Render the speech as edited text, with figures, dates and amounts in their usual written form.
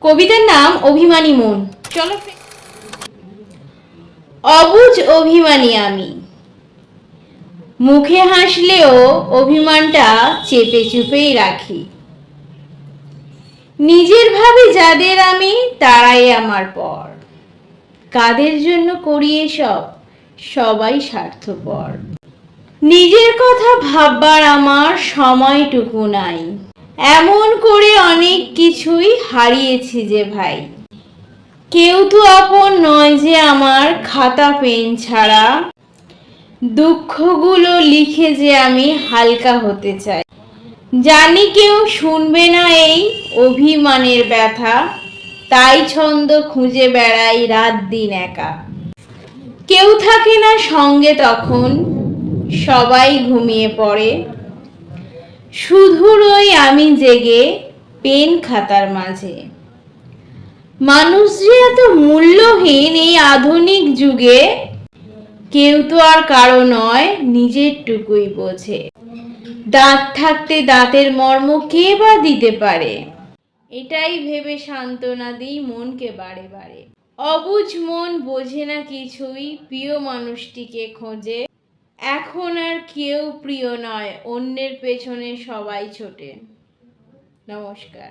কবিতার নাম অভিমানী মন। চলো। অবুঝ অভিমানী আমি, মুখে হাসলেও অভিমানটা চেপে চুপেই রাখি। নিজের ভাবে যাদের আমি তারাই আমার পর, কাদের জন্য করি এসব, সবাই স্বার্থপর। নিজের কথা ভাববার আমার সময়টুকু নাই, এমন করে অনেক কিছুই হারিয়েছি যে ভাই। কেউ তো আপন নয় যে আমার খাতা পেন ছাড়া, দুঃখগুলো লিখে যে আমি হালকা হতে চাই। জানি কেউ শুনবে না এই অভিমানের ব্যথা, তাই ছন্দ খুঁজে বেড়াই রাত দিন একা। কেউ থাকে না সঙ্গে তখন, সবাই ঘুমিয়ে পড়ে, শুধু রই আমি জেগে পেন খাতার মাঝে। মানুষ যে এত মূল্যহীন এই আধুনিক যুগে, কেউ তো আর কারো নয় নিজের টুকুই বোঝে। দাঁত থাকতে দাঁতের মর্ম কে বা দিতে পারে, এটাই ভেবে সান্ত্বনা দিই মনকে বারে বারে। অবুঝ মন বোঝে না কিছুই, প্রিয় মানুষটিকে খোঁজে। এখন আর কেউ প্রিয় নয়, অন্যের পেছনে সবাই ছোটে। নমস্কার।